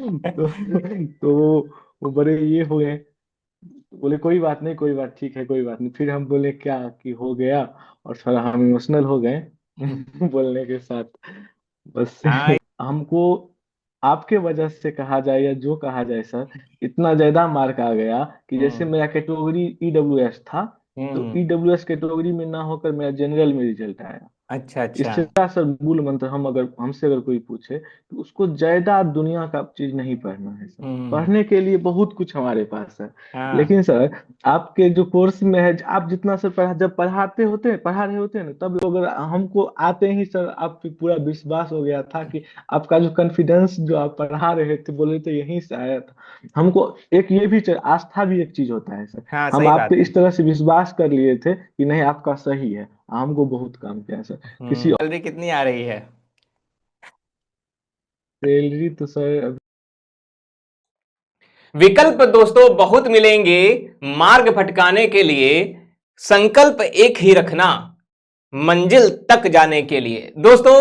तो वो बड़े ये हो गए, बोले कोई बात नहीं, कोई बात ठीक है, कोई बात नहीं। फिर हम बोले क्या कि हो गया, और थोड़ा हम इमोशनल हो गए बोलने के साथ। बस हाँ। हमको आपके वजह से कहा जाए या जो कहा जाए सर, इतना ज्यादा मार्क आ गया कि जैसे हम्म मेरा कैटेगरी ईडब्ल्यूएस था, तो हम्म। ईडब्ल्यूएस कैटेगरी में ना होकर मेरा जनरल में रिजल्ट आया। अच्छा अच्छा। इसका सर मूल मंत्र, हम अगर हमसे अगर कोई पूछे तो उसको जायदाद दुनिया का चीज नहीं पढ़ना है सर। हम्म। पढ़ने के लिए बहुत कुछ हमारे पास है। हाँ लेकिन सर आपके जो कोर्स में है, आप जितना सर जब पढ़ा रहे होते हैं ना, तब अगर हमको आते ही सर आप पे पूरा विश्वास हो गया था कि आपका जो कॉन्फिडेंस जो आप पढ़ा रहे थे, बोल रहे थे यहीं से आया था। हमको एक ये भी आस्था भी एक चीज होता है सर। हाँ, हम सही आप बात पे है। इस तरह से विश्वास कर लिए थे कि नहीं आपका सही है। हमको बहुत काम किया सर। किसी सैलरी कितनी आ रही है? सैलरी तो सर विकल्प दोस्तों बहुत मिलेंगे मार्ग भटकाने के लिए, संकल्प एक ही रखना मंजिल तक जाने के लिए। दोस्तों,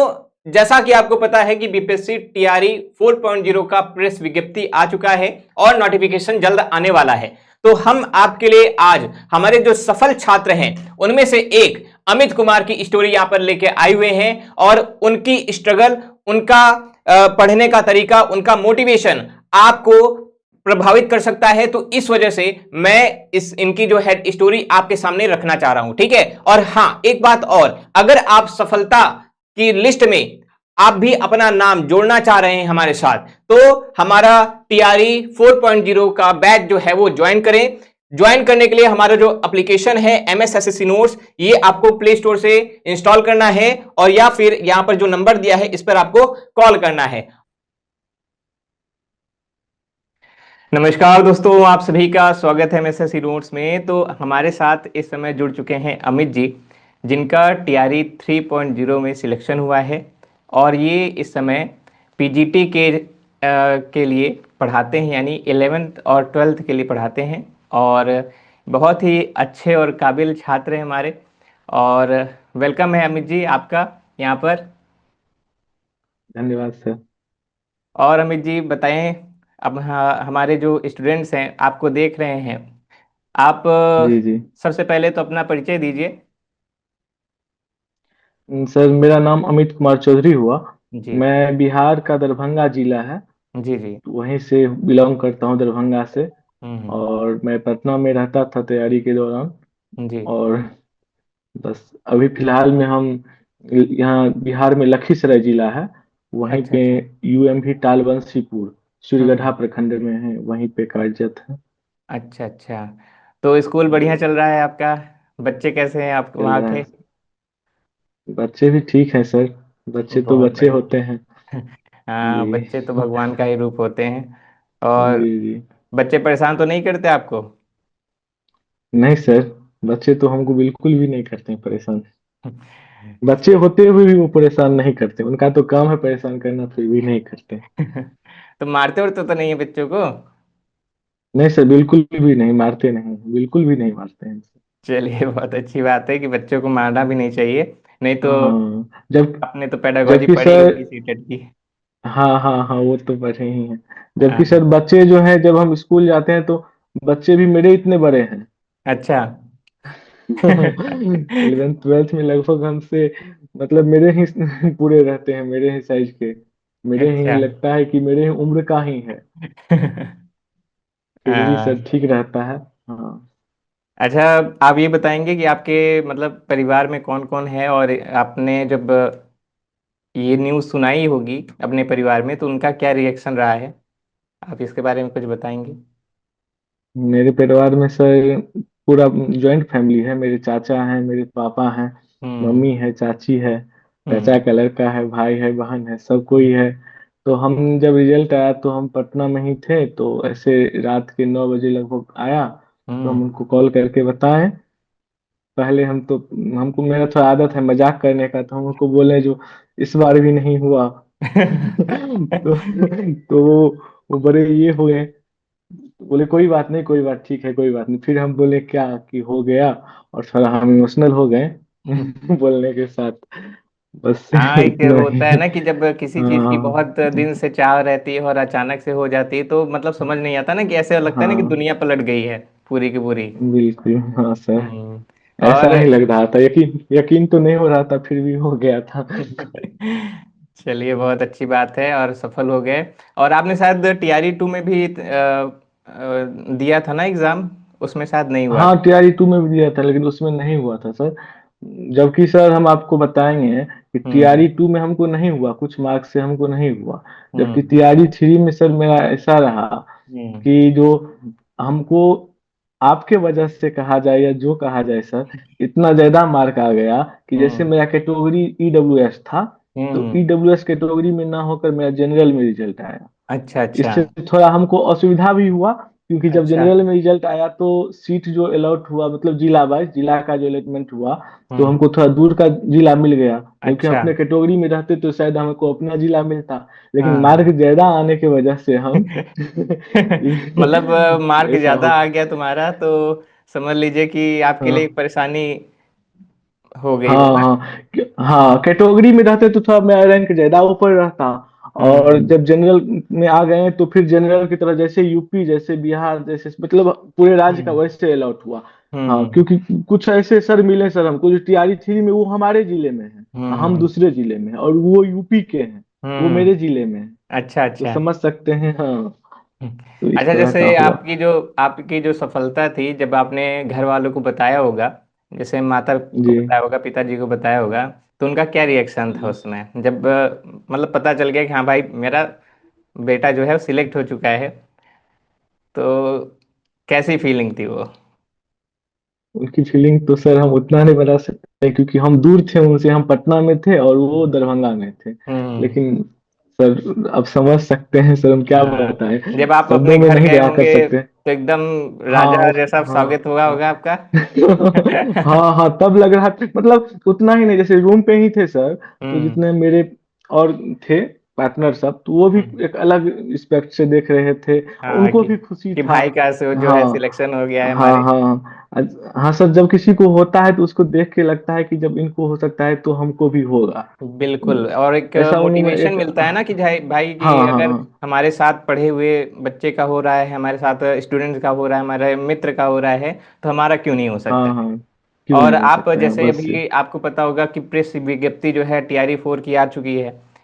जैसा कि आपको पता है कि बीपीएससी टीआरई 4.0 का प्रेस विज्ञप्ति आ चुका है और नोटिफिकेशन जल्द आने वाला है। तो हम आपके लिए आज हमारे जो सफल छात्र हैं उनमें से एक अमित कुमार की स्टोरी यहां पर लेके आए हुए हैं, और उनकी स्ट्रगल, उनका पढ़ने का तरीका, उनका मोटिवेशन आपको प्रभावित कर सकता है। तो इस वजह से मैं इस इनकी जो है स्टोरी आपके सामने रखना चाह रहा हूं, ठीक है। और हां, एक बात और, अगर आप सफलता की लिस्ट में आप भी अपना नाम जोड़ना चाह रहे हैं हमारे साथ, तो हमारा टीआरई 4.0 का बैच जो है वो ज्वाइन करें। ज्वाइन करने के लिए हमारा जो एप्लीकेशन है एमएसएससी नोट्स, ये आपको प्ले स्टोर से इंस्टॉल करना है, और या फिर यहां पर जो नंबर दिया है इस पर आपको कॉल करना है। नमस्कार दोस्तों, आप सभी का स्वागत है एमएसएससी नोट्स में। तो हमारे साथ इस समय जुड़ चुके हैं अमित जी, जिनका टीआरई 3.0 में सिलेक्शन हुआ है, और ये इस समय पीजीटी के लिए पढ़ाते हैं, यानी 11th और 12th के लिए पढ़ाते हैं। और बहुत ही अच्छे और काबिल छात्र हैं हमारे। और वेलकम है अमित जी आपका यहाँ पर। धन्यवाद सर। और अमित जी बताएं, अब हमारे जो स्टूडेंट्स हैं आपको देख रहे हैं, आप जी जी। सबसे पहले तो अपना परिचय दीजिए। सर मेरा नाम अमित कुमार चौधरी हुआ। जी मैं बिहार का दरभंगा जिला है, जी जी। तो वहीं से बिलोंग करता हूँ, दरभंगा से। हम्म। और मैं पटना में रहता था तैयारी के दौरान। जी। और बस अभी फिलहाल में हम यहाँ बिहार में लखीसराय जिला है, वहीं अच्छा पे अच्छा। यूएमभी टालबंसीपुर सूर्यगढ़ा हम्म। प्रखंड में है, वहीं पे कार्यरत है। अच्छा अच्छा। तो स्कूल बढ़िया जी, चल रहा है आपका? बच्चे कैसे हैं आप चल वहाँ रहा के? है। बच्चे भी ठीक है सर, बच्चे तो बहुत बच्चे बढ़िया। होते हैं। हाँ, जी बच्चे तो भगवान का ही रूप होते हैं। और जी जी। बच्चे परेशान तो नहीं करते आपको? नहीं सर, बच्चे तो हमको बिल्कुल भी नहीं करते हैं परेशान। बच्चे चलिए। होते हुए भी वो परेशान नहीं करते, उनका तो काम है परेशान करना, फिर भी नहीं करते। तो मारते उड़ते तो नहीं है बच्चों को? नहीं सर, बिल्कुल भी नहीं मारते, नहीं बिल्कुल भी नहीं मारते हैं। चलिए, बहुत अच्छी बात है कि बच्चों को मारना भी नहीं चाहिए, नहीं तो हाँ जब आपने तो पेडागोजी जबकि पढ़ी सर, होगी सीटेट की। हाँ हाँ हाँ, वो तो पढ़े ही हैं। जबकि हाँ। सर बच्चे जो हैं, जब हम स्कूल जाते हैं तो बच्चे भी मेरे इतने बड़े हैं। अच्छा। 11th 12th में लगभग हमसे, मतलब मेरे ही पूरे रहते हैं, मेरे ही साइज के। मेरे ही अच्छा। लगता है कि मेरे ही उम्र का ही है। फिर भी हाँ। सर ठीक रहता है। हाँ। अच्छा, आप ये बताएंगे कि आपके मतलब परिवार में कौन कौन है, और आपने जब ये न्यूज़ सुनाई होगी अपने परिवार में तो उनका क्या रिएक्शन रहा है? आप इसके बारे में कुछ बताएंगे? मेरे परिवार में सर पूरा जॉइंट फैमिली है। मेरे चाचा हैं, मेरे पापा हैं, हम्म मम्मी है, चाची है, चाचा हम्म का लड़का है, भाई है, बहन है, सब कोई हम्म है। तो हम जब रिजल्ट आया तो हम पटना में ही थे, तो ऐसे रात के 9 बजे लगभग आया। तो हम हम्म। उनको कॉल करके बताएं। पहले हम तो, हमको, मेरा थोड़ा आदत है मजाक करने का, तो हम उनको बोले जो इस बार भी नहीं हुआ। तो वो बड़े ये हो गए, बोले कोई बात नहीं, कोई बात ठीक है, कोई बात नहीं। फिर हम बोले क्या कि हो गया, और थोड़ा हम इमोशनल हो गए बोलने के साथ। बस हाँ, एक इतना ही। होता है ना कि जब किसी चीज की हाँ बहुत दिन से चाह रहती है और अचानक से हो जाती है तो मतलब समझ नहीं आता ना, कि ऐसे लगता है ना कि हाँ दुनिया पलट गई है पूरी की पूरी। बिल्कुल, हाँ सर। हम्म। ऐसा और ही लग रहा था, यकीन यकीन तो नहीं हो रहा था, फिर भी हो गया था। चलिए, बहुत अच्छी बात है और सफल हो गए। और आपने शायद टीआरई 2 में भी दिया था ना एग्जाम, उसमें शायद नहीं हुआ हाँ था। टीआरई टू में भी दिया था, लेकिन उसमें नहीं हुआ था सर। जबकि सर हम आपको बताएंगे कि हम्म। टीआरई टू में हमको नहीं हुआ, कुछ मार्क्स से हमको नहीं हुआ। जबकि हम्म। टीआरई थ्री में सर मेरा ऐसा रहा हम्म। कि जो हमको आपके वजह से कहा जाए या जो कहा जाए सर, इतना ज्यादा मार्क आ गया कि जैसे हम्म। मेरा कैटेगरी ईडब्ल्यूएस था, तो हम्म। ईडब्ल्यूएस कैटेगरी में ना होकर मेरा जनरल में रिजल्ट आया। अच्छा, अच्छा। इससे थोड़ा हमको असुविधा भी हुआ, क्योंकि जब अच्छा। जनरल में रिजल्ट आया तो सीट जो अलॉट हुआ, मतलब जिला वाइज जिला का जो अलॉटमेंट हुआ, तो हम्म। हमको थोड़ा दूर का जिला मिल गया। जबकि हम अच्छा। अपने कैटेगरी में रहते तो शायद हमको अपना जिला मिलता, लेकिन हाँ। मार्क ज्यादा आने की वजह से हम मतलब मार्क ऐसा ज्यादा हो। आ गया तुम्हारा तो समझ लीजिए कि आपके लिए एक हाँ परेशानी हो गई हाँ होगा। हाँ हाँ, कैटेगरी में रहते तो थोड़ा मेरा रैंक ज्यादा ऊपर रहता। और हम्म। जब जनरल में आ गए तो फिर जनरल की तरह जैसे यूपी, जैसे बिहार, जैसे मतलब पूरे राज्य का हम्म। वैसे अलॉट हुआ। हाँ, हम्म। क्योंकि कुछ ऐसे सर मिले सर हमको जो टीआरई थ्री में वो हमारे जिले में है, हम हम्म। दूसरे जिले में हैं, और वो यूपी के हैं, वो हम्म। मेरे जिले में है। अच्छा, तो अच्छा। समझ सकते हैं, हाँ। तो इस अच्छा, तरह जैसे का हुआ। आपकी जो सफलता थी, जब आपने घर वालों को बताया होगा, जैसे माता को जी बताया होगा, पिताजी को बताया होगा, तो उनका क्या रिएक्शन था उसमें, जब मतलब पता चल गया कि हाँ भाई, मेरा बेटा जो है वो सिलेक्ट हो चुका है, तो कैसी फीलिंग थी वो? उनकी फीलिंग तो सर हम उतना नहीं बता सकते, क्योंकि हम दूर थे उनसे, हम पटना में थे और वो दरभंगा में थे। हम्म। लेकिन सर अब समझ सकते हैं सर, हम क्या हाँ, बताएं, जब आप अपने शब्दों में घर नहीं गए बयां कर होंगे सकते। तो एकदम हाँ राजा जैसा हाँ स्वागत हुआ हाँ। होगा आपका। हाँ हाँ, तब लग रहा था, मतलब उतना ही नहीं, जैसे रूम पे ही थे सर, तो हम्म। जितने मेरे और थे पार्टनर सब, तो वो भी हम्म। एक अलग रिस्पेक्ट से देख रहे थे, हाँ, उनको भी खुशी कि था। भाई का जो है हाँ सिलेक्शन हो गया है हाँ हमारे। हाँ हाँ सर, जब किसी को होता है तो उसको देख के लगता है कि जब इनको हो सकता है तो हमको भी होगा। बिल्कुल, और एक ऐसा उन्होंने मोटिवेशन एक, मिलता है ना कि भाई भाई कि हाँ हाँ अगर हाँ हमारे साथ पढ़े हुए बच्चे का हो रहा है, हमारे साथ स्टूडेंट्स का हो रहा है, हमारे मित्र का हो रहा है, तो हमारा क्यों नहीं हो सकता हाँ है। हाँ, क्यों और नहीं हो आप सकता है, जैसे बस। अभी आपको पता होगा कि प्रेस विज्ञप्ति जो है टीआरई 4 की आ चुकी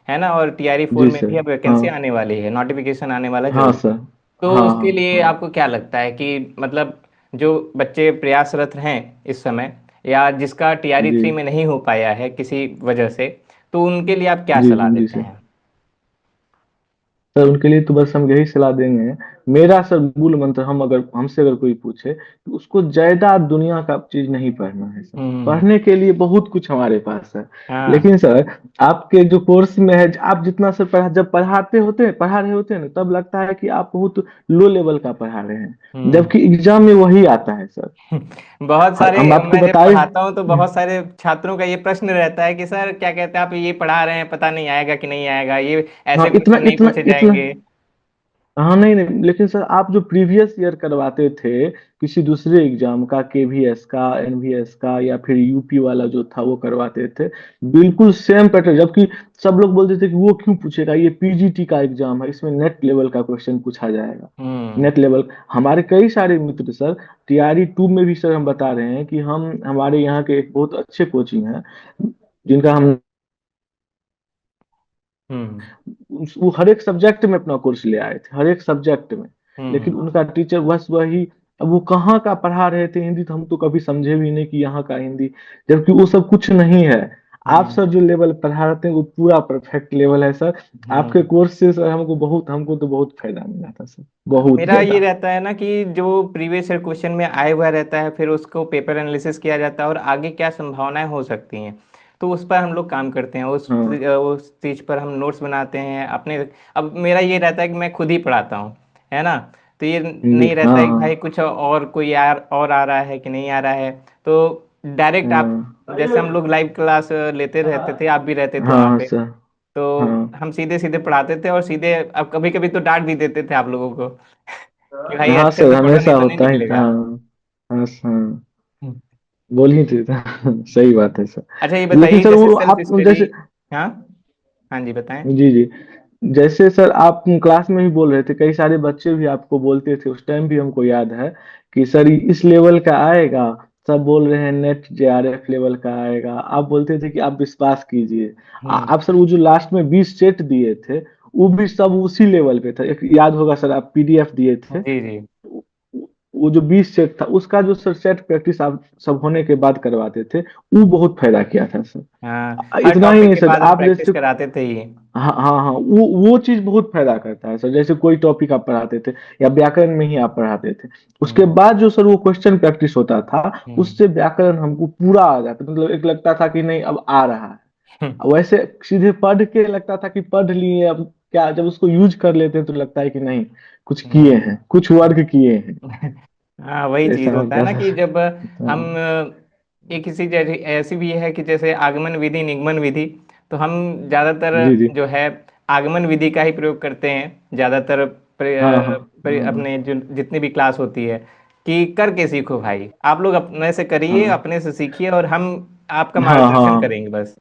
है ना, और टीआरई 4 जी में सर। भी अब हाँ वैकेंसी आने वाली है, नोटिफिकेशन आने वाला है हाँ जल्दी। सर। तो हाँ उसके हाँ लिए हाँ आपको क्या लगता है कि मतलब जो बच्चे प्रयासरत हैं इस समय, या जिसका टीआरई जी 3 में नहीं हो पाया है किसी वजह से, तो उनके लिए आप क्या जी सलाह जी देते सर। हैं? सर उनके लिए तो बस हम यही सलाह देंगे, मेरा सर मूल मंत्र, हम अगर हमसे अगर कोई पूछे तो उसको ज्यादा दुनिया का चीज नहीं पढ़ना है सर। हम्म। पढ़ने के लिए बहुत कुछ हमारे पास है। हाँ। लेकिन सर आपके जो कोर्स में है, आप जितना सर जब पढ़ाते होते हैं, पढ़ा रहे होते हैं ना, तब लगता है कि आप बहुत लो लेवल का पढ़ा रहे हैं, हम्म। जबकि एग्जाम में वही आता है सर। बहुत सारे, हम आपको मैं जब बताए। पढ़ाता हूँ तो बहुत सारे छात्रों का ये प्रश्न रहता है कि सर क्या कहते हैं, आप ये पढ़ा रहे हैं, पता नहीं आएगा कि नहीं आएगा, ये हाँ ऐसे इतना क्वेश्चन नहीं इतना पूछे इतना, जाएंगे। हाँ नहीं नहीं, लेकिन सर आप जो प्रीवियस ईयर करवाते थे किसी दूसरे एग्जाम का, केवीएस का, एनवीएस का, या फिर यूपी वाला जो था वो करवाते थे, बिल्कुल सेम पैटर्न। जबकि सब लोग बोलते थे कि वो क्यों पूछेगा, ये पीजीटी का एग्जाम है, इसमें नेट लेवल का क्वेश्चन पूछा जाएगा। हम्म। नेट लेवल, हमारे कई सारे मित्र सर टीआरई टू में भी सर हम बता रहे हैं कि हम, हमारे यहाँ के एक बहुत अच्छे कोचिंग है, जिनका हम, हम्म। वो हर एक सब्जेक्ट में अपना कोर्स ले आए थे, हर एक सब्जेक्ट में। लेकिन हम्म। उनका टीचर बस वही, अब वो कहाँ का पढ़ा रहे थे हिंदी, तो हम तो कभी समझे भी नहीं कि यहाँ का हिंदी, जबकि वो सब कुछ नहीं है। आप हम्म। सर जो लेवल पढ़ा रहे थे वो पूरा परफेक्ट लेवल है सर। आपके हम्म। कोर्स से सर हमको तो बहुत फायदा मिला था सर, बहुत मेरा ये ज्यादा। रहता है ना कि जो प्रीवियस ईयर क्वेश्चन में आया हुआ रहता है, फिर उसको पेपर एनालिसिस किया जाता है और आगे क्या संभावनाएं हो सकती हैं, तो उस पर हम लोग काम करते हैं, हाँ उस चीज पर हम नोट्स बनाते हैं अपने। अब मेरा ये रहता है कि मैं खुद ही पढ़ाता हूँ, है ना, तो ये जी नहीं हाँ रहता है कि भाई हाँ कुछ और कोई और आ रहा है कि नहीं आ रहा है। तो डायरेक्ट आप, हाँ जैसे हम लोग लाइव क्लास लेते रहते थे, आप भी रहते थे हाँ वहाँ हाँ पे, सर। तो हाँ हम सीधे सीधे पढ़ाते थे और सीधे, अब कभी कभी तो डांट भी देते थे आप लोगों को कि भाई हाँ अच्छे सर, से पढ़ो नहीं हमेशा तो नहीं होता ही था, निकलेगा। हाँ हाँ हाँ। हम्म। बोल ही थे सही बात है सर। अच्छा, ये लेकिन बताइए सर जैसे वो सेल्फ आप स्टडी। जैसे, हाँ हाँ जी बताएं। जी जी। जैसे सर आप क्लास में ही बोल रहे थे, कई सारे बच्चे भी आपको बोलते थे उस टाइम भी, हमको याद है कि सर इस लेवल का आएगा। सब बोल रहे हैं नेट जेआरएफ लेवल का आएगा, आप बोलते थे कि आप विश्वास कीजिए। हम्म। आप सर वो जो लास्ट में 20 सेट दिए थे, वो भी सब उसी लेवल पे था। एक याद होगा सर, आप पीडीएफ दिए थे। जी जी। वो जो 20 सेट था उसका जो सर सेट प्रैक्टिस आप सब होने के बाद करवाते थे, वो बहुत फायदा किया था हाँ, सर। हर इतना ही टॉपिक नहीं के सर, बाद हम आप प्रैक्टिस जैसे कराते थे ही। हाँ हाँ हाँ, वो चीज बहुत फायदा करता है सर। जैसे कोई टॉपिक आप पढ़ाते थे या व्याकरण में ही आप पढ़ाते थे, उसके हम्म बाद जो सर वो क्वेश्चन प्रैक्टिस होता था, हम्म उससे व्याकरण हमको पूरा आ जाता, मतलब एक लगता था कि नहीं अब आ रहा है। वैसे सीधे पढ़ के लगता था कि पढ़ लिए, अब क्या जब उसको यूज कर लेते हैं तो लगता है कि नहीं कुछ किए हम्म। हैं, कुछ वर्क किए हैं। हाँ वही ऐसा चीज होता है होता ना था। कि जब हम हाँ, एक किसी जैसी ऐसी भी है कि जैसे आगमन विधि निगमन विधि, तो हम ज्यादातर जी जी। जो है आगमन विधि का ही प्रयोग करते हैं ज्यादातर। हाँ हाँ हाँ अपने जो जितनी भी क्लास होती है कि करके सीखो भाई, आप लोग अपने से करिए, हाँ अपने से सीखिए और हम आपका हाँ मार्गदर्शन हाँ करेंगे बस।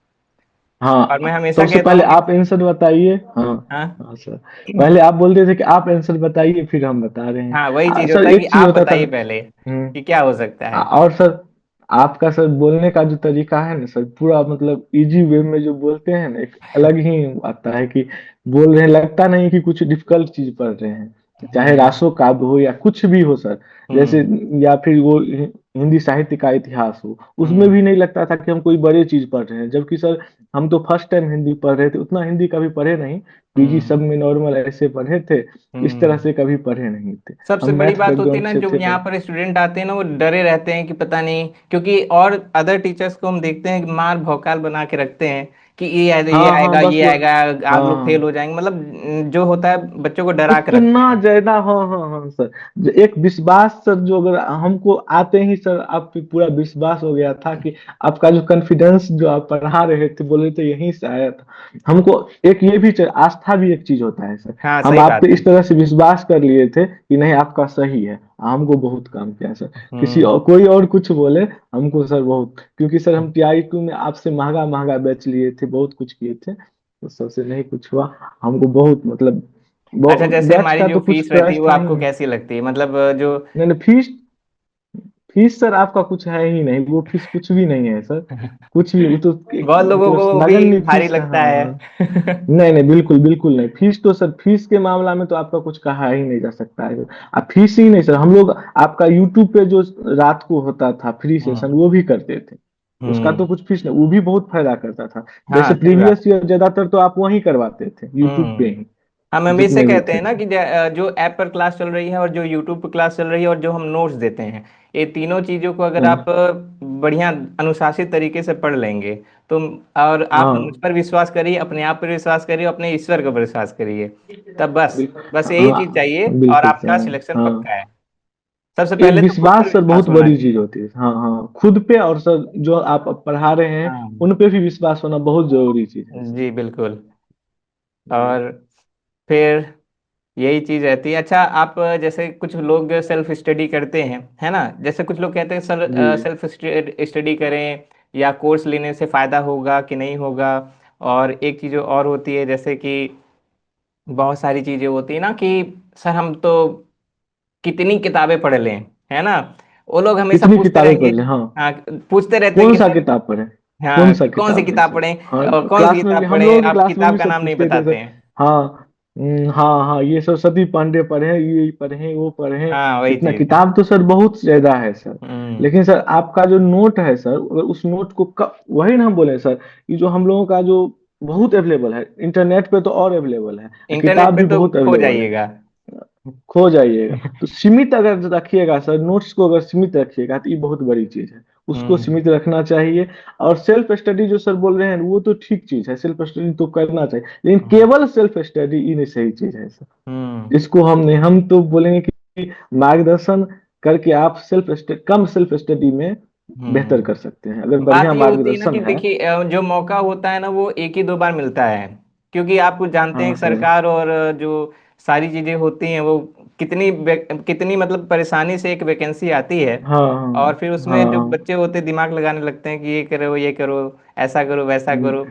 और मैं हाँ। हमेशा सबसे कहता पहले हूँ कि आप आंसर बताइए। हाँ हाँ हाँ सर, पहले आप बोलते थे कि आप आंसर बताइए फिर हम बता रहे हैं। हाँ, वही चीज सर होता है कि एक चीज आप होता था। बताइए पहले हम्म। कि क्या हो सकता है। और सर आपका सर बोलने का जो तरीका है ना सर, पूरा मतलब इजी वे में जो बोलते हैं ना, एक अलग ही आता है कि बोल रहे हैं, लगता नहीं कि कुछ डिफिकल्ट चीज पढ़ रहे हैं। चाहे हम्म रासो काव्य हो या कुछ भी हो सर, जैसे हम्म या फिर वो हिंदी साहित्य का इतिहास हो, उसमें हम्म भी नहीं लगता था कि हम कोई बड़े चीज पढ़ रहे हैं। जबकि सर हम तो फर्स्ट टाइम हिंदी पढ़ रहे थे, उतना हिंदी कभी पढ़े नहीं, पीजी हम्म सब में नॉर्मल ऐसे पढ़े थे, इस तरह हम्म। से कभी पढ़े नहीं थे। हम सबसे बड़ी मैथ बात होती है बैकग्राउंड ना, से जो थे यहाँ तो। पर स्टूडेंट आते हैं ना, वो डरे रहते हैं कि पता नहीं, क्योंकि और अदर टीचर्स को हम देखते हैं कि मार भौकाल बना के रखते हैं कि ये हाँ हाँ आएगा बस ये बस। आएगा, आप लोग फेल हाँ हो जाएंगे, मतलब जो होता है बच्चों को डरा के इतना रखते हैं। ज्यादा, हाँ हाँ हाँ सर। एक विश्वास सर, जो अगर हमको आते ही सर आप पे पूरा विश्वास हो गया था कि आपका जो कॉन्फिडेंस जो आप पढ़ा रहे थे, बोले थे यहीं से आया था हमको। एक ये भी आस्था भी एक चीज होता है सर। हाँ हम सही आप बात पे है। इस तरह से विश्वास कर लिए थे कि नहीं आपका सही है, हमको बहुत काम किया सर। किसी हम्म। और कोई और कुछ बोले, हमको सर बहुत, क्योंकि सर हम टीआई 2 में आपसे महंगा महंगा बैच लिए थे, बहुत कुछ किए थे, तो सबसे नहीं कुछ हुआ। हमको बहुत मतलब अच्छा, जैसे बैच हमारी का जो तो कुछ फीस रहती है प्राइस वो था ही आपको नहीं। कैसी लगती है, मतलब जो नहीं नहीं, फीस फीस सर आपका कुछ है ही नहीं, वो फीस कुछ भी नहीं है सर। कुछ भी वो तो बहुत लोगों मतलब को भी नगण्य भारी फीस है। लगता हाँ है। हाँ। नहीं नहीं, बिल्कुल बिल्कुल नहीं। फीस तो सर, फीस के मामला में तो आपका कुछ कहा ही नहीं जा सकता है। अब फीस ही नहीं सर, हम लोग आपका यूट्यूब पे जो रात को होता था फ्री सेशन, हम्म वो भी करते थे। उसका हम्म। तो कुछ फीस नहीं, वो भी बहुत फायदा करता था। हाँ जैसे सही बात प्रीवियस ईयर ज्यादातर तो आप वहीं करवाते थे, है। यूट्यूब पे ही, हम हमेशा जितने भी कहते थे। हैं ना कि जो ऐप पर क्लास चल रही है और जो यूट्यूब पर क्लास चल रही है और जो हम नोट्स देते हैं, ये तीनों चीजों को अगर आप हाँ बढ़िया अनुशासित तरीके से पढ़ लेंगे तो, और आप मुझ हाँ पर विश्वास करिए, अपने आप पर विश्वास करिए, अपने ईश्वर पर विश्वास करिए, तब बस बिल्कुल। बस यही चीज हाँ चाहिए और बिल्कुल आपका सर। सिलेक्शन हाँ, पक्का है। सबसे एक पहले तो खुद पर विश्वास सर विश्वास बहुत होना बड़ी चीज चाहिए। होती है। हाँ हाँ, खुद पे, और सर जो आप पढ़ा रहे हैं हाँ उन पे भी विश्वास होना बहुत जरूरी चीज है सर। जी बिल्कुल। जी और फिर यही चीज रहती है। अच्छा, आप जैसे कुछ लोग सेल्फ स्टडी करते हैं, है ना, जैसे कुछ लोग कहते हैं जी सर जी। सेल्फ स्टडी करें या कोर्स लेने से फायदा होगा कि नहीं होगा। और एक चीज और होती है जैसे कि बहुत सारी चीजें होती है ना कि सर हम तो कितनी किताबें पढ़ लें, है ना, वो लोग हमेशा कितनी पूछते किताबें रहेंगे। पढ़ ले, हाँ। हाँ, पूछते रहते हैं कौन कि सा सर, किताब पढ़े, कौन हाँ सा कि कौन सी किताब है किताब सर। पढ़ें हाँ, और कौन सी क्लास में भी किताब हम पढ़ें, लोगों की आप क्लास में भी किताब का सर नाम नहीं पूछते थे बताते सर। हैं। हाँ हाँ हाँ, ये सब सती पांडे पढ़े, ये पढ़े वो पढ़े, हाँ वही कितना चीज। किताब तो सर बहुत ज्यादा है सर। हम्म। लेकिन सर आपका जो नोट है सर, अगर उस नोट को वही ना हम बोले सर, ये जो हम लोगों का जो बहुत अवेलेबल है इंटरनेट पे, तो और अवेलेबल है, इंटरनेट किताब पे भी तो बहुत खो अवेलेबल है। जाइएगा। खो जाइएगा तो सीमित अगर रखिएगा सर, नोट्स को अगर सीमित रखिएगा तो ये बहुत बड़ी चीज है, उसको हम्म सीमित रखना चाहिए। और सेल्फ स्टडी जो सर बोल रहे हैं वो तो ठीक चीज है, सेल्फ स्टडी तो करना चाहिए, लेकिन हम्म केवल सेल्फ स्टडी ये नहीं सही चीज है सर। हम्म इसको हम तो बोलेंगे कि मार्गदर्शन करके आप कम सेल्फ स्टडी में बेहतर कर हम्म। सकते हैं, अगर बात बढ़िया ये होती है ना कि मार्गदर्शन है। देखिए जो मौका होता है ना वो एक ही दो बार मिलता है, क्योंकि आप जानते हैं हाँ कि सर। सरकार और जो सारी चीजें होती हैं वो कितनी मतलब परेशानी से एक वैकेंसी आती है, हाँ और फिर हाँ उसमें जो हाँ। बच्चे होते हैं दिमाग लगाने लगते हैं कि ये करो ये करो, ऐसा करो वैसा करो,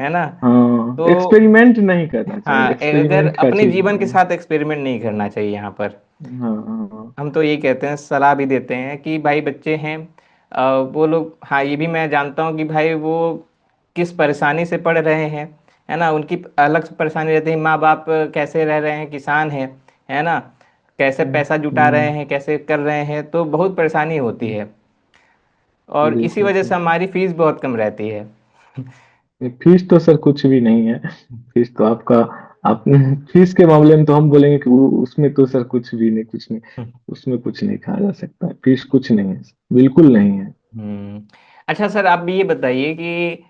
है ना। हाँ, तो एक्सपेरिमेंट नहीं करना चाहिए, हाँ, अगर एक्सपेरिमेंट का अपने चीज जीवन के नहीं साथ एक्सपेरिमेंट नहीं करना चाहिए यहाँ पर। है। हाँ हाँ। हम तो यही कहते हैं, सलाह भी देते हैं कि भाई बच्चे हैं, वो लोग, हाँ ये भी मैं जानता हूँ कि भाई वो किस परेशानी से पढ़ रहे हैं, है ना। उनकी अलग से परेशानी रहती है, माँ बाप कैसे रह रहे हैं, किसान हैं, है ना, कैसे पैसा जुटा रहे हम्म, हैं, कैसे कर रहे हैं, तो बहुत परेशानी होती है। और इसी बिल्कुल वजह से सर। हमारी फीस बहुत कम रहती है। ये फीस तो सर कुछ भी नहीं है। फीस तो आपका, आप फीस के मामले में तो हम बोलेंगे कि उसमें तो सर कुछ भी नहीं, कुछ नहीं, उसमें कुछ नहीं कहा जा सकता है। फीस कुछ नहीं है, बिल्कुल नहीं है। हम्म। अच्छा सर, आप भी ये बताइए कि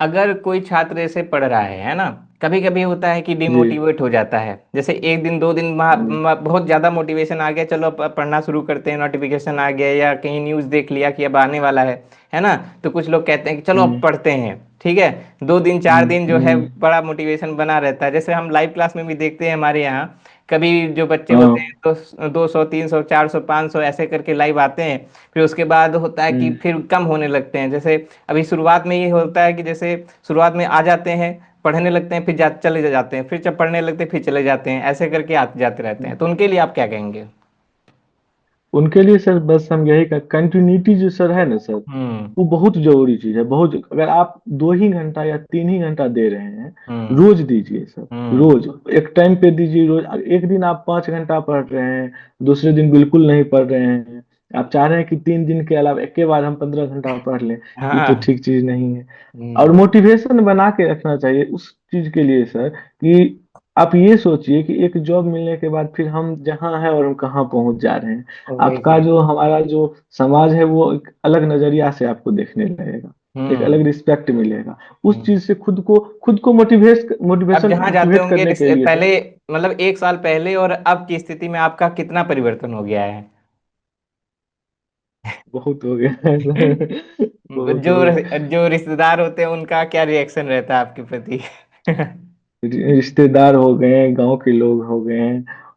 अगर कोई छात्र ऐसे पढ़ रहा है ना, कभी कभी होता है कि जी डिमोटिवेट हो जाता है, जैसे एक दिन दो दिन जी। बहुत ज्यादा मोटिवेशन आ गया, चलो अब पढ़ना शुरू करते हैं, नोटिफिकेशन आ गया या कहीं न्यूज़ देख लिया कि अब आने वाला है ना। तो कुछ लोग कहते हैं कि चलो अब हम्म पढ़ते हैं, ठीक है। दो दिन चार दिन जो है हम्म। बड़ा मोटिवेशन बना रहता है, जैसे हम लाइव क्लास में भी देखते हैं हमारे यहाँ। कभी जो बच्चे होते हाँ। हैं तो 200 300 400 500 ऐसे करके लाइव आते हैं, फिर उसके बाद होता है कि हम्म। फिर कम होने लगते हैं। जैसे अभी शुरुआत में ये होता है कि जैसे शुरुआत में आ जाते हैं, पढ़ने लगते हैं, फिर चले जाते हैं, फिर जब पढ़ने लगते हैं फिर चले जाते हैं, ऐसे करके आते जाते रहते हैं। तो उनके लिए आप क्या कहेंगे? उनके लिए सर बस हम यही का कंटिन्यूटी जो सर है ना सर, हम्म। वो बहुत जरूरी चीज है। बहुत, अगर आप 2 ही घंटा या 3 ही घंटा दे रहे हैं, हम्म। रोज दीजिए सर। हम्म। रोज एक टाइम पे दीजिए। रोज एक दिन आप 5 घंटा पढ़ रहे हैं, दूसरे दिन बिल्कुल नहीं पढ़ रहे हैं, आप चाह रहे हैं कि 3 दिन के अलावा एक के बाद हम 15 घंटा पढ़ लें, ये तो हाँ। ठीक चीज नहीं है। और हम्म। मोटिवेशन बना के रखना चाहिए उस चीज के लिए सर, कि आप ये सोचिए कि एक जॉब मिलने के बाद फिर हम जहाँ हैं और हम कहाँ पहुंच जा रहे हैं। वही आपका चीज। जो, हमारा जो समाज है, वो एक अलग नजरिया से आपको देखने लगेगा, एक हम्म। अलग रिस्पेक्ट मिलेगा। उस हम्म। चीज से खुद को अब मोटिवेशन जहाँ जाते मोटिवेट होंगे करने के लिए पहले, सर। मतलब एक साल पहले और अब की स्थिति में आपका कितना परिवर्तन हो गया है? बहुत हो गया है सर, बहुत जो हो गया। जो रिश्तेदार होते हैं उनका क्या रिएक्शन रहता है आपके प्रति? रिश्तेदार हो गए, गांव के लोग हो गए,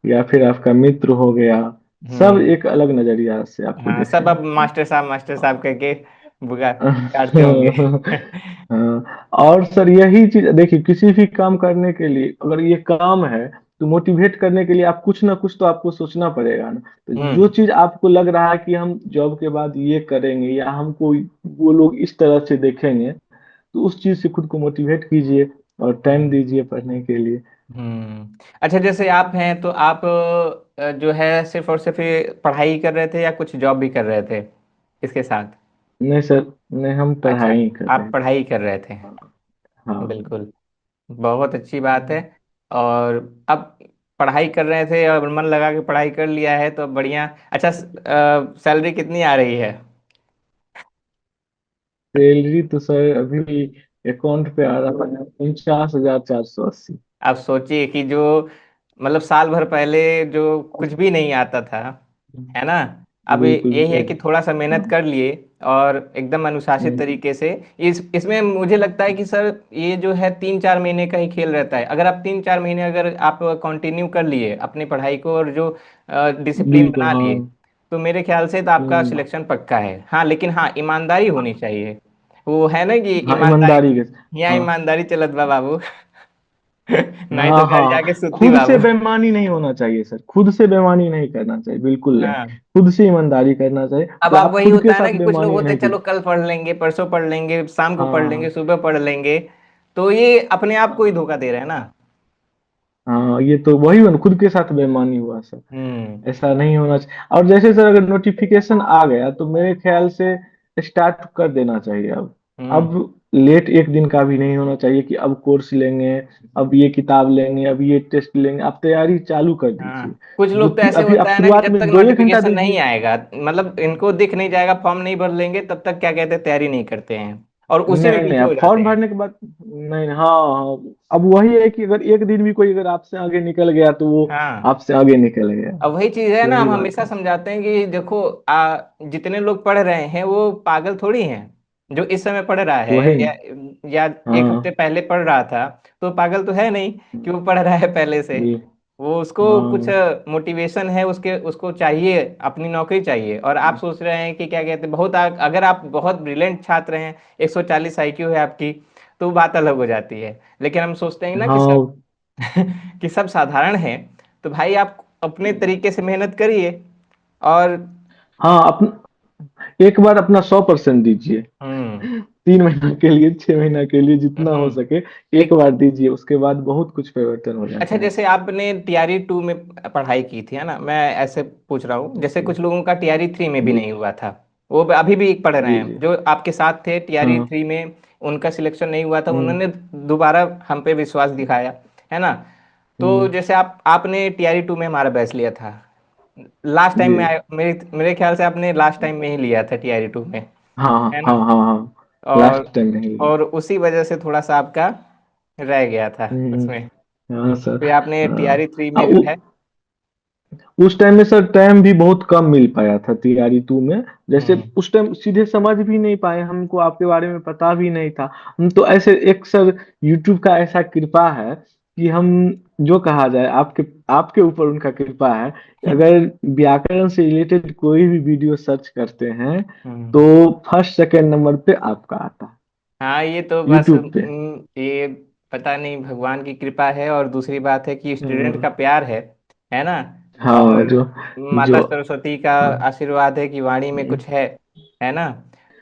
या फिर आपका मित्र हो गया, सब हम्म। एक अलग नजरिया से आपको हाँ, सब देखेंगे। अब मास्टर साहब करके बुगा काटते होंगे। हाँ, और सर यही चीज देखिए, किसी भी काम करने के लिए अगर ये काम है, तो मोटिवेट करने के लिए आप कुछ ना कुछ तो आपको सोचना पड़ेगा ना। तो जो हम्म। चीज आपको लग रहा है कि हम जॉब के बाद ये करेंगे, या हमको वो लोग इस तरह से देखेंगे, तो उस चीज से खुद को मोटिवेट कीजिए और टाइम हम्म। दीजिए पढ़ने के लिए। अच्छा, जैसे आप हैं तो आप जो है सिर्फ और सिर्फ ये पढ़ाई कर रहे थे या कुछ जॉब भी कर रहे थे इसके साथ? नहीं सर, नहीं, हम अच्छा, पढ़ाई कर रहे आप हैं। पढ़ाई कर रहे थे। हाँ हाँ। बिल्कुल, बहुत अच्छी बात है। और अब पढ़ाई कर रहे थे और मन लगा के पढ़ाई कर लिया है तो बढ़िया। अच्छा, सैलरी कितनी आ रही है? सैलरी तो सर अभी अकाउंट पे आ रहा है 49,480। आप सोचिए कि जो, मतलब साल भर पहले जो कुछ भी नहीं आता था, है ना, अब बिल्कुल यही है सर। कि थोड़ा सा मेहनत हाँ। कर लिए और एकदम अनुशासित हम्म, तरीके से। इसमें मुझे लगता है कि सर ये जो है 3 4 महीने का ही खेल रहता है। अगर आप 3 4 महीने अगर आप कंटिन्यू कर लिए अपनी पढ़ाई को और जो डिसिप्लिन बिल्कुल बना हाँ। लिए, तो मेरे ख्याल से तो आपका हम्म, सिलेक्शन पक्का है। हाँ, लेकिन हाँ, ईमानदारी होनी चाहिए। वो है ना कि हाँ ईमानदारी, ईमानदारी के। यहाँ हाँ ईमानदारी चलत बा बाबू। नहीं तो हाँ घर जाके हाँ, सुत्ती खुद से बाबू। बेईमानी नहीं होना चाहिए सर, खुद से बेईमानी नहीं करना चाहिए, बिल्कुल नहीं। हाँ। खुद से ईमानदारी करना चाहिए, अब और आप आप वही खुद के होता है ना साथ कि कुछ लोग बेईमानी होते नहीं हैं, चलो कीजिए। कल पढ़ लेंगे, परसों पढ़ लेंगे, शाम को पढ़ लेंगे, हाँ सुबह पढ़ लेंगे, तो ये अपने आप को ही धोखा दे रहे हैं ना। हाँ, ये तो वही हुआ ना, खुद के साथ बेईमानी हुआ सर। हम्म। ऐसा नहीं होना चाहिए। और जैसे सर अगर नोटिफिकेशन आ गया, तो मेरे ख्याल से स्टार्ट कर देना चाहिए हम्म। अब लेट एक दिन का भी नहीं होना चाहिए कि अब कोर्स लेंगे, अब ये किताब लेंगे, अब ये टेस्ट लेंगे। आप तैयारी चालू कर हाँ, दीजिए। कुछ लोग तो ऐसे अभी आप होता है ना कि शुरुआत जब तक में 2 1 घंटा नोटिफिकेशन नहीं दीजिए। आएगा, मतलब इनको दिख नहीं जाएगा, फॉर्म नहीं भर लेंगे, तब तक क्या कहते हैं, तैयारी नहीं करते हैं और उसी में नहीं नहीं, पीछे हो आप जाते फॉर्म हैं। भरने के बाद, नहीं हाँ हाँ, अब वही है कि अगर एक दिन भी कोई अगर आपसे आगे निकल गया, तो वो हाँ, आपसे आगे निकल गया। अब वही चीज है ना, वही हम बात हमेशा है। समझाते हैं कि देखो, जितने लोग पढ़ रहे हैं वो पागल थोड़ी हैं। जो इस समय पढ़ रहा है वही ना। या एक हफ्ते हाँ। पहले पढ़ रहा था, तो पागल तो है नहीं कि वो पढ़ रहा है पहले से। जी। वो उसको कुछ हाँ। मोटिवेशन है, उसके उसको चाहिए, अपनी नौकरी चाहिए। और आप सोच रहे हैं कि क्या कहते हैं, बहुत अगर आप बहुत ब्रिलियंट छात्र हैं, 140 IQ है आपकी, तो बात अलग हो जाती है। लेकिन हम सोचते हैं ना कि सब हाँ कि सब साधारण है, तो भाई आप अपने तरीके से मेहनत करिए। और हाँ, एक बार अपना 100% दीजिए। हम्म 3 महीना के लिए, 6 महीना के लिए, जितना हो हम्म सके एक एक बार दीजिए, उसके बाद बहुत कुछ परिवर्तन हो अच्छा, जाता है। जैसे आपने टीआरई 2 में पढ़ाई की थी, है ना, मैं ऐसे पूछ रहा हूँ, जैसे कुछ लोगों का टीआरई 3 में भी जी नहीं हुआ था, वो अभी भी पढ़ रहे जी हैं जी। जो आपके साथ थे टीआरई हाँ। 3 में, उनका सिलेक्शन नहीं हुआ था, हम्म उन्होंने दोबारा हम पे विश्वास दिखाया, है ना। तो हम्म। जैसे आपने टीआरई 2 में हमारा बैच लिया था लास्ट टाइम जी। में मेरे मेरे ख्याल से आपने लास्ट टाइम में ही लिया था टीआरई 2 में, हाँ है हाँ ना। हाँ हाँ। और लास्ट टाइम नहीं। और उसी वजह से थोड़ा सा आपका रह गया था हम्म। उसमें। हाँ सर। फिर आपने हाँ। टीआरई 3 में जो है। उस टाइम में सर टाइम भी बहुत कम मिल पाया था तैयारी 2 में। जैसे हम्म उस टाइम सीधे समझ भी नहीं पाए, हमको आपके बारे में पता भी नहीं था। हम तो ऐसे एक सर, यूट्यूब का ऐसा कृपा है कि हम, जो कहा जाए, आपके आपके ऊपर उनका कृपा है। अगर व्याकरण से रिलेटेड कोई भी वीडियो सर्च करते हैं हम्म। तो फर्स्ट सेकंड नंबर पे आपका आता है हाँ, ये तो बस यूट्यूब पे। ये पता नहीं भगवान की कृपा है, और दूसरी बात है कि स्टूडेंट हम्म। का प्यार है ना। हाँ और जो माता जो सरस्वती का हाँ। आशीर्वाद है कि वाणी में कुछ है ना।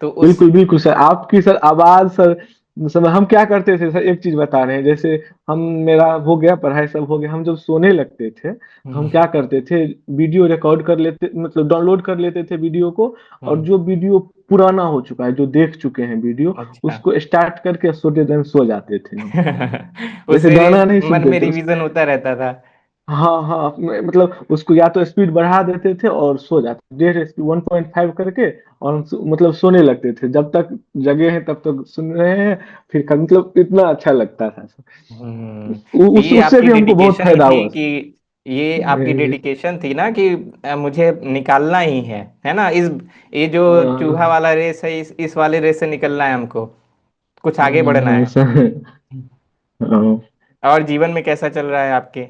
तो उस बिल्कुल बिल्कुल सर, आपकी सर आवाज सर, सर हम क्या करते थे सर, एक चीज बता रहे हैं। जैसे हम, मेरा हो गया, पढ़ाई सब हो गया, हम जब सोने लगते थे तो हम हम्म क्या करते थे, वीडियो रिकॉर्ड कर लेते, मतलब डाउनलोड कर लेते थे वीडियो को। और हम्म। जो वीडियो पुराना हो चुका है, जो देख चुके हैं वीडियो, अच्छा। उसको स्टार्ट करके सोते दिन सो जाते थे हम। जैसे उससे गाना नहीं मन सुनते में थे। रिवीजन होता रहता था। हाँ हाँ, मतलब उसको या तो स्पीड बढ़ा देते थे और सो जाते, 1.5 करके। और हम मतलब सोने लगते थे, जब तक जगे हैं तब तक सुन रहे हैं। फिर मतलब इतना अच्छा लगता था। ये उससे आपकी भी हमको बहुत डेडिकेशन फायदा थी हुआ। कि ये आपकी जी। डेडिकेशन थी ना कि मुझे निकालना ही है ना, इस ये जो चूहा हाँ वाला रेस है, इस वाले रेस से निकलना है हमको, कुछ आगे बढ़ना है। हाँ, और जीवन में कैसा चल रहा है आपके?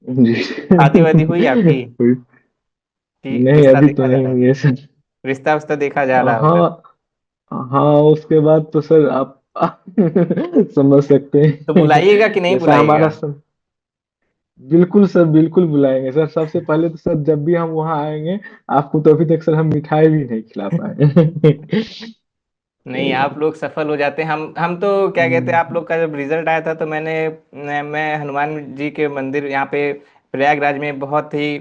जी। शादी वादी हुई आपकी कि नहीं, रिश्ता अभी तो देखा जा नहीं रहा है? हुई है सर। रिश्ता उस्ता देखा जा रहा होगा। हाँ हाँ, उसके बाद तो सर आप समझ सकते तो हैं। बुलाइएगा कि नहीं जैसा हमारा बुलाइएगा? सर, बिल्कुल सर, बिल्कुल बुलाएंगे सर। सबसे पहले तो सर, जब भी हम वहाँ आएंगे, आपको तो अभी तक सर हम मिठाई भी नहीं खिला पाए। नहीं, आप लोग सफल हो जाते हैं, हम तो क्या कहते हैं, आप लोग का जब रिजल्ट आया था तो मैं हनुमान जी के मंदिर यहाँ पे प्रयागराज में, बहुत ही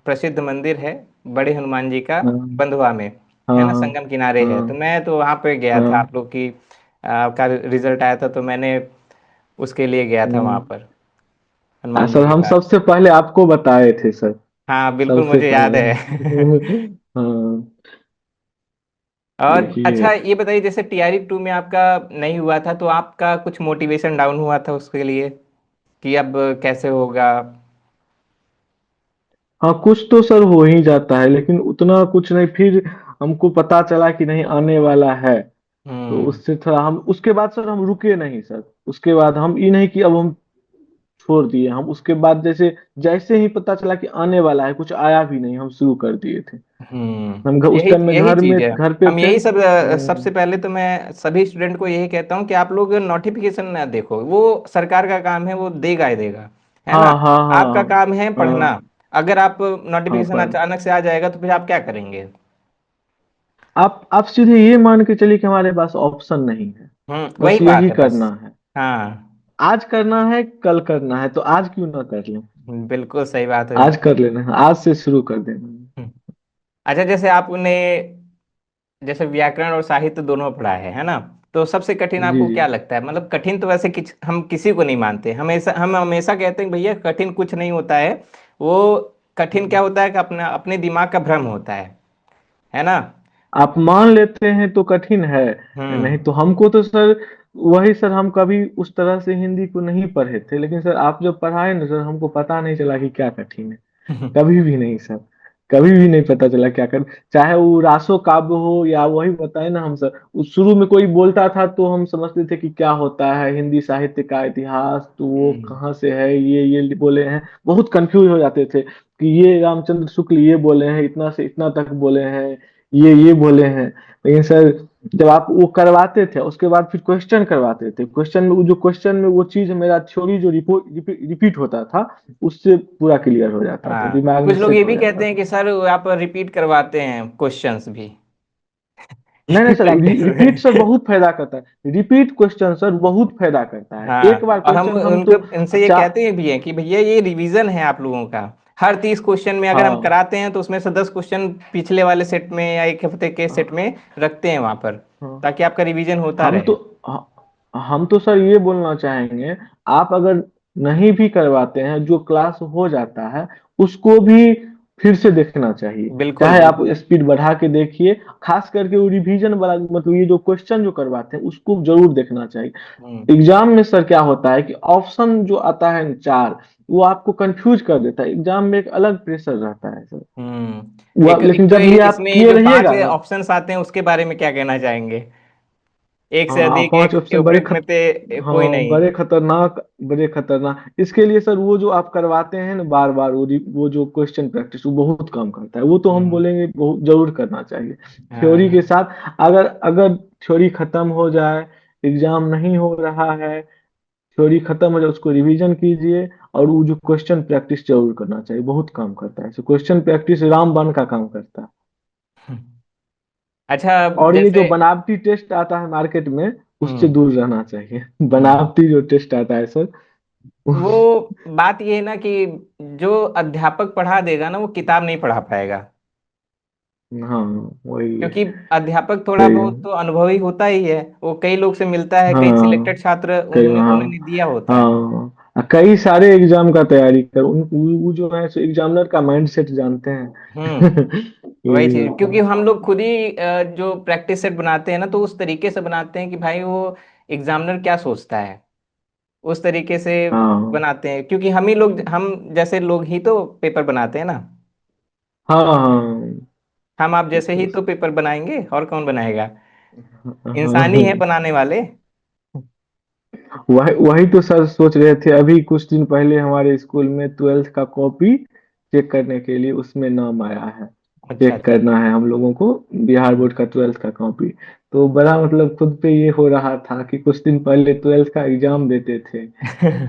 प्रसिद्ध मंदिर है बड़े हनुमान जी का, हाँ बंधुआ में, है ना, हाँ संगम किनारे है, तो हाँ मैं तो वहाँ पे गया था, हाँ। आप लोग की का रिजल्ट आया था तो मैंने उसके लिए गया था वहाँ हम्म। पर, हनुमान जी सर के हम पास। सबसे पहले आपको बताए थे सर। हाँ बिल्कुल, सबसे मुझे याद पहले। है। हाँ। और देखिए। अच्छा, ये बताइए, जैसे टीआरई 2 में आपका नहीं हुआ था तो आपका कुछ मोटिवेशन डाउन हुआ था उसके लिए कि अब कैसे होगा? हाँ, कुछ तो सर हो ही जाता है, लेकिन उतना कुछ नहीं। फिर हमको पता चला कि नहीं आने वाला है, तो हम्म उससे थोड़ा हम, उसके बाद सर हम रुके नहीं सर। उसके बाद हम ये नहीं कि अब हम छोड़ दिए। हम उसके बाद जैसे जैसे ही पता चला कि आने वाला है, कुछ आया भी नहीं, हम शुरू कर दिए थे। उस यही टाइम में यही चीज है। घर पे हम थे। यही सब सबसे पहले तो मैं सभी स्टूडेंट को यही कहता हूँ कि आप लोग नोटिफिकेशन ना देखो, वो सरकार का काम है, वो देगा ही देगा, है हाँ ना। हाँ आपका हाँ काम है हाँ पढ़ना। अगर आप हाँ। नोटिफिकेशन पर अचानक से आ जाएगा तो फिर आप क्या करेंगे? आप सीधे ये मान के चलिए कि हमारे पास ऑप्शन नहीं है। वही बस बात यही है बस। करना है। हाँ आज करना है, कल करना है, तो आज क्यों ना कर लें। बिल्कुल सही बात है। आज कर लेना है, आज से शुरू कर देना है। हम्म, अच्छा, जैसे आपने जैसे व्याकरण और साहित्य दोनों पढ़ा है ना, तो सबसे कठिन जी आपको जी। क्या लगता है? मतलब कठिन तो वैसे हम किसी को नहीं मानते, हम हमेशा कहते हैं भैया कठिन कुछ नहीं होता है। वो कठिन क्या होता है कि अपना अपने दिमाग का भ्रम होता है ना। आप मान लेते हैं तो कठिन है, नहीं हम्म तो हमको तो सर, वही सर, हम कभी उस तरह से हिंदी को नहीं पढ़े थे, लेकिन सर आप जब पढ़ाए ना सर, हमको पता नहीं चला कि क्या कठिन है। कभी भी नहीं सर, कभी भी नहीं पता चला क्या कर। चाहे वो रासो काव्य हो या वही बताए ना हम सर, उस शुरू में कोई बोलता था तो हम समझते थे कि क्या होता है हिंदी साहित्य का इतिहास, तो वो हम्म कहाँ से है, ये बोले हैं। बहुत कंफ्यूज हो जाते थे कि ये रामचंद्र शुक्ल ये बोले हैं, इतना से इतना तक बोले हैं, ये बोले हैं। लेकिन सर जब आप वो करवाते थे उसके बाद फिर क्वेश्चन करवाते थे, क्वेश्चन में वो जो क्वेश्चन में वो चीज मेरा थ्योरी जो रिपीट होता था उससे पूरा क्लियर हो जाता था, हाँ, दिमाग में कुछ लोग सेट ये हो भी जाता कहते हैं था। कि सर आप रिपीट करवाते हैं क्वेश्चंस भी नहीं नहीं सर, प्रैक्टिस रिपीट सर में। बहुत फायदा करता है, रिपीट क्वेश्चन सर बहुत फायदा करता है, एक हाँ, बार और हम क्वेश्चन हम उनको तो इनसे ये चा कहते हैं भी हैं कि भैया ये रिवीजन है आप लोगों का। हर 30 क्वेश्चन में अगर हम हाँ कराते हैं तो उसमें से 10 क्वेश्चन पिछले वाले सेट में या एक हफ्ते के सेट हाँ में रखते हैं वहां पर, हाँ। ताकि आपका रिवीजन होता हम रहे। तो हम तो सर ये बोलना चाहेंगे, आप अगर नहीं भी करवाते हैं जो क्लास हो जाता है उसको भी फिर से देखना चाहिए, बिल्कुल चाहे आप बिल्कुल। स्पीड बढ़ा के देखिए, खास करके वो रिवीजन वाला मतलब ये जो क्वेश्चन जो करवाते हैं उसको जरूर देखना चाहिए। हम्म एग्जाम में सर क्या होता है कि ऑप्शन जो आता है चार, वो आपको कंफ्यूज कर देता है, एग्जाम में एक अलग प्रेशर रहता है सर। हम्म। वो एक लेकिन तो जब ये आप इसमें किए जो पांच रहिएगा ना। ऑप्शंस आते हैं उसके बारे में क्या कहना चाहेंगे? एक से हाँ अधिक, एक पांच के ऑप्शन ऊपर एक में ते कोई हाँ नहीं। बड़े खतरनाक, बड़े खतरनाक। इसके लिए सर वो जो आप करवाते हैं ना बार बार वो जो क्वेश्चन प्रैक्टिस वो बहुत काम करता है, वो तो हम हम्म। बोलेंगे बहुत जरूर करना चाहिए। थ्योरी के हाँ। साथ अगर अगर थ्योरी खत्म हो जाए, एग्जाम नहीं हो रहा है, थ्योरी खत्म हो जाए उसको रिवीजन कीजिए, और वो जो क्वेश्चन प्रैक्टिस जरूर करना चाहिए, बहुत काम करता है, क्वेश्चन प्रैक्टिस रामबाण का काम करता है। अच्छा, और ये जो जैसे बनावटी टेस्ट आता है मार्केट में उससे हम्म दूर रहना चाहिए, हम्म, बनावटी जो टेस्ट आता है सर। वो बात ये है ना कि जो अध्यापक पढ़ा देगा ना वो किताब नहीं पढ़ा पाएगा। हाँ वही है, क्योंकि अध्यापक थोड़ा सही है। बहुत तो अनुभवी होता ही है, वो कई लोग से मिलता है, कई हाँ सिलेक्टेड छात्र कई उन्होंने दिया होता है। हाँ कई सारे एग्जाम का तैयारी कर वो जो है एग्जामिनर का माइंडसेट जानते हैं। वही ये चीज, होता क्योंकि है। हम लोग खुद ही जो प्रैक्टिस सेट बनाते हैं ना तो उस तरीके से बनाते हैं कि भाई वो एग्जामिनर क्या सोचता है उस तरीके से हाँ बनाते हैं, क्योंकि हम ही लोग, हम जैसे लोग ही तो पेपर बनाते हैं ना। हाँ हाँ हम आप जैसे ही तो तो पेपर बनाएंगे, और कौन बनाएगा? इंसान ही है हाँ बनाने वाले। वही वही तो सर सोच रहे थे, अभी कुछ दिन पहले हमारे स्कूल में ट्वेल्थ का कॉपी चेक करने के लिए उसमें नाम आया है, अच्छा चेक अच्छा। करना है हम लोगों को, बिहार हम्म। बोर्ड का ट्वेल्थ का कॉपी। तो बड़ा मतलब खुद पे ये हो रहा था कि कुछ दिन पहले ट्वेल्थ का एग्जाम देते थे,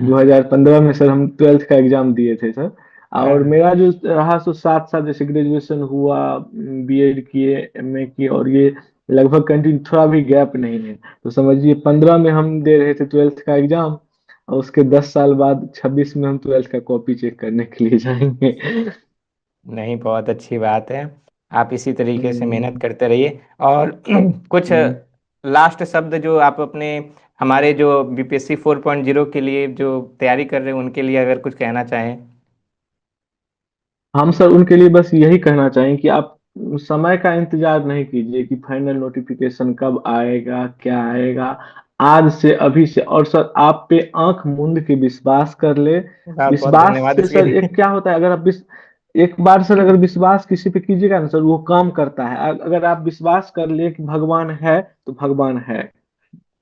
2015 में सर हम ट्वेल्थ का एग्जाम दिए थे सर। और हाँ, मेरा जो रहा सो साथ साथ जैसे ग्रेजुएशन हुआ, बीएड किए, एमए किए, और ये लगभग कंटिन्यू, थोड़ा भी गैप नहीं है। तो समझिए 15 में हम दे रहे थे ट्वेल्थ का एग्जाम, और उसके 10 साल बाद 26 में हम ट्वेल्थ का कॉपी चेक करने के लिए जाएंगे। नहीं, बहुत अच्छी बात है। आप इसी तरीके से मेहनत हम्म, करते रहिए। और कुछ हम्म। लास्ट शब्द जो आप अपने, हमारे जो बीपीएससी 4.0 के लिए जो तैयारी कर रहे हैं उनके लिए अगर कुछ कहना चाहें। हम सर उनके लिए बस यही कहना चाहें कि आप समय का इंतजार नहीं कीजिए कि फाइनल नोटिफिकेशन कब आएगा क्या आएगा, आज से अभी से, और सर आप पे आंख मूंद के विश्वास कर ले। बहुत बहुत विश्वास धन्यवाद से इसके सर लिए। एक क्या होता है, अगर आप एक बार सर अगर विश्वास किसी पे कीजिएगा ना सर वो काम करता है, अगर आप विश्वास कर ले कि भगवान है तो भगवान है,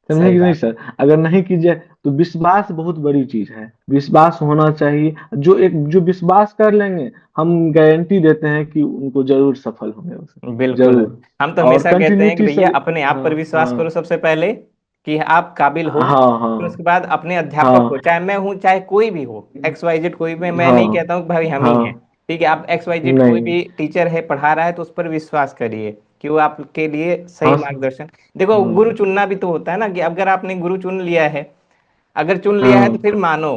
समझे सही कि नहीं बात। सर। अगर नहीं कीजिए तो विश्वास बहुत बड़ी चीज है, विश्वास होना चाहिए, जो विश्वास कर लेंगे हम गारंटी देते हैं कि उनको जरूर सफल होंगे उसमें बिल्कुल। जरूर। हम तो और हमेशा कहते हैं कि कंटिन्यूटी भैया सर। अपने आप हाँ पर विश्वास करो हाँ सबसे पहले, कि आप काबिल हो। हाँ फिर हाँ उसके बाद अपने अध्यापक को, हाँ चाहे मैं हूँ चाहे कोई भी हो, एक्स वाई जेड कोई भी, मैं नहीं हाँ कहता हूँ कि भाई हम ही हैं। हाँ ठीक है, आप एक्स वाई जेड कोई नहीं भी टीचर है पढ़ा रहा है तो उस पर विश्वास करिए कि वो आपके लिए सही हाँ सर मार्गदर्शन। देखो, गुरु हाँ चुनना भी तो होता है ना, कि अगर आपने गुरु चुन लिया है, अगर चुन लिया है तो हाँ फिर मानो,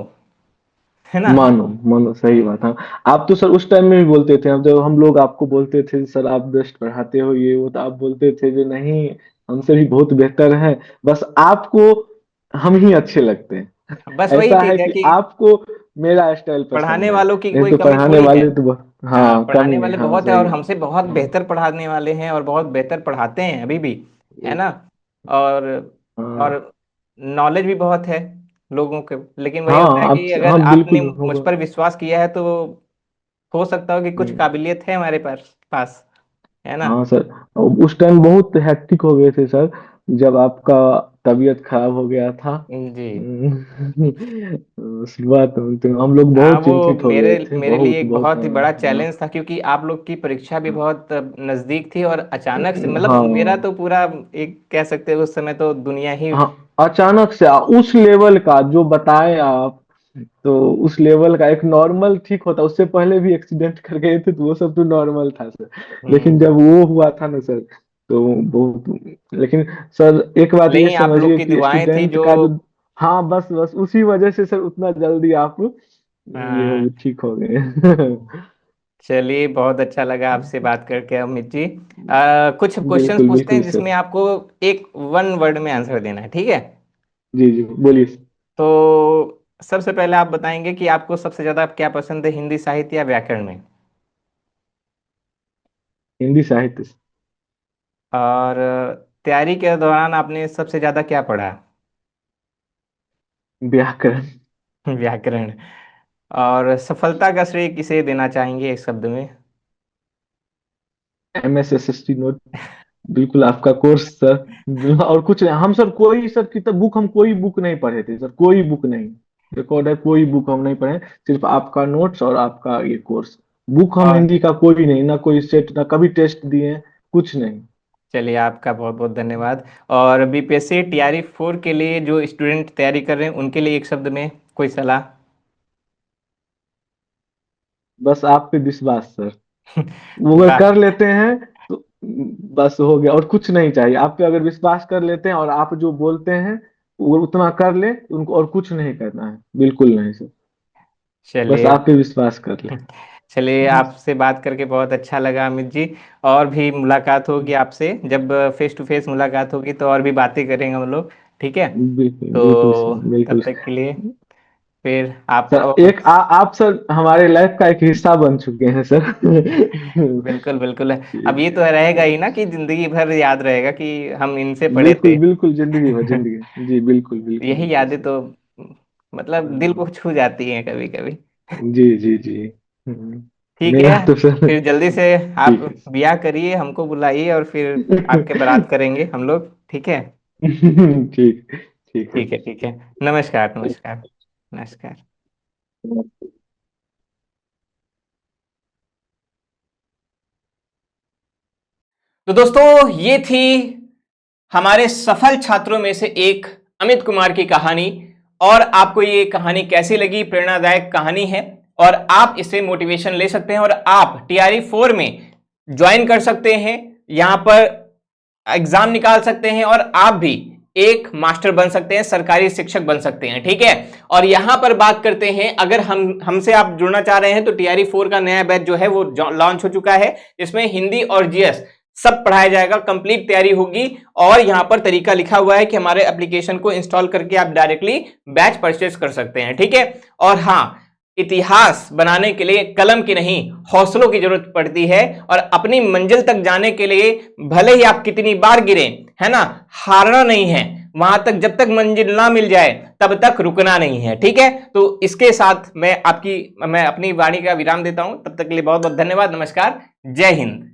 है ना? मानो मानो सही बात है। आप तो सर उस टाइम में भी बोलते थे, अब जब हम लोग आपको बोलते थे सर आप बेस्ट पढ़ाते हो ये वो, तो आप बोलते थे जो नहीं हमसे भी बहुत बेहतर है, बस आपको हम ही अच्छे लगते हैं। बस वही ऐसा है चीज है कि कि आपको मेरा स्टाइल पढ़ाने पसंद है, वालों की नहीं कोई तो कमी पढ़ाने थोड़ी है। वाले तो हाँ, हाँ पढ़ाने कमी है, वाले हाँ बहुत है, और सही है। हमसे बहुत हाँ बेहतर पढ़ाने वाले हैं और बहुत बेहतर पढ़ाते हैं अभी भी, है ना? और हाँ और नॉलेज भी बहुत है लोगों के, लेकिन वही हाँ होता है आप कि अगर हाँ आपने बिल्कुल मुझ होगा। पर विश्वास किया है तो हो सकता हो कि कुछ हम्म। काबिलियत है हमारे पास, है ना? हाँ सर उस टाइम बहुत हैक्टिक हो गए थे सर, जब आपका तबीयत खराब हो गया था। जी। शुरुआत में तो हम लोग हाँ, बहुत वो चिंतित हो मेरे गए थे, मेरे लिए बहुत एक बहुत। बहुत ही बड़ा हाँ चैलेंज था, क्योंकि आप लोग की परीक्षा भी हाँ बहुत नजदीक थी, और अचानक से मतलब मेरा हाँ तो पूरा, एक कह सकते हैं उस समय तो दुनिया ही। हाँ, अचानक से उस लेवल का जो बताए आप, तो उस लेवल का एक नॉर्मल ठीक होता, उससे पहले भी एक्सीडेंट कर गए थे तो वो सब तो नॉर्मल था सर। लेकिन हम्म। जब वो हुआ था ना सर, तो बहुत। लेकिन सर एक बात ये नहीं, आप लोग समझिए की कि दुआएं थी स्टूडेंट जो। का जो, हाँ बस बस उसी वजह से सर उतना जल्दी आप ये हाँ, ठीक हो गए। चलिए, बहुत अच्छा लगा आपसे बात करके अमित जी। कुछ क्वेश्चंस बिल्कुल पूछते बिल्कुल हैं जिसमें सर। आपको एक वन वर्ड में आंसर देना है, ठीक है? जी जी बोलिए सर। तो सबसे पहले आप बताएंगे कि आपको सबसे ज्यादा क्या पसंद है, हिंदी साहित्य या व्याकरण में? हिंदी साहित्य से। और तैयारी के दौरान आपने सबसे ज्यादा क्या पढ़ा? व्याकरण। व्याकरण। और सफलता का श्रेय किसे देना चाहेंगे एक शब्द में? MSSST note. बिल्कुल आपका कोर्स सर। और कुछ नहीं, हम सर कोई सर किताब बुक, हम कोई बुक नहीं पढ़े थे सर, कोई बुक नहीं। रिकॉर्ड है, कोई बुक हम नहीं पढ़े, सिर्फ आपका नोट्स और आपका ये कोर्स। बुक हम और हिंदी का कोई नहीं, ना कोई सेट, ना कभी टेस्ट दिए हैं, कुछ नहीं। चलिए, आपका बहुत बहुत धन्यवाद। और बीपीएससी टीआरई 4 के लिए जो स्टूडेंट तैयारी कर रहे हैं उनके लिए एक शब्द में कोई सलाह? बस आप पे विश्वास सर। वो अगर वाह। कर लेते हैं तो बस हो गया, और कुछ नहीं चाहिए। आप पे अगर विश्वास कर लेते हैं और आप जो बोलते हैं वो उतना कर ले, उनको और कुछ नहीं करना है, बिल्कुल नहीं सर। बस चलिए। आप पे विश्वास कर ले। चलिए, आपसे बात करके बहुत अच्छा लगा अमित जी। और भी मुलाकात होगी आपसे, जब फेस टू फेस मुलाकात होगी तो और भी बातें करेंगे हम लोग, ठीक है? बिल्कुल बिल्कुल तो सर, बिल्कुल। तब तक के लिए फिर आप सर एक आप सर हमारे लाइफ का एक हिस्सा बन चुके हैं सर। बिल्कुल बिल्कुल। अब ठीक। ये तो रहेगा ही ना कि जिंदगी भर याद रहेगा कि हम इनसे पढ़े बिल्कुल थे। बिल्कुल, जिंदगी भर जिंदगी, जी बिल्कुल बिल्कुल यही बिल्कुल यादें सर। तो मतलब दिल को हाँ, छू जाती हैं कभी कभी। जी जी जी। ठीक है। मेरा तो सर। फिर जल्दी से आप ठीक है ब्याह करिए, हमको बुलाइए, और फिर आपके बारात करेंगे हम लोग, ठीक है? ठीक। ठीक है ठीक है, ठीक है। नमस्कार, नमस्कार। नमस्कार। सर। तो दोस्तों, ये थी हमारे सफल छात्रों में से एक अमित कुमार की कहानी। और आपको ये कहानी कैसी लगी? प्रेरणादायक कहानी है, और आप इसे मोटिवेशन ले सकते हैं, और आप टीआरई 4 में ज्वाइन कर सकते हैं। यहां पर एग्जाम निकाल सकते हैं, और आप भी एक मास्टर बन सकते हैं, सरकारी शिक्षक बन सकते हैं, ठीक है? और यहां पर बात करते हैं, अगर हमसे आप जुड़ना चाह रहे हैं तो टीआरई 4 का नया बैच जो है वो लॉन्च हो चुका है। इसमें हिंदी और जीएस सब पढ़ाया जाएगा, कंप्लीट तैयारी होगी। और यहां पर तरीका लिखा हुआ है कि हमारे एप्लीकेशन को इंस्टॉल करके आप डायरेक्टली बैच परचेज कर सकते हैं, ठीक है? और हां, इतिहास बनाने के लिए कलम की नहीं, हौसलों की जरूरत पड़ती है। और अपनी मंजिल तक जाने के लिए भले ही आप कितनी बार गिरे, है ना, हारना नहीं है। वहां तक जब तक मंजिल ना मिल जाए तब तक रुकना नहीं है, ठीक है? तो इसके साथ मैं अपनी वाणी का विराम देता हूं। तब तक के लिए बहुत बहुत धन्यवाद। नमस्कार। जय हिंद।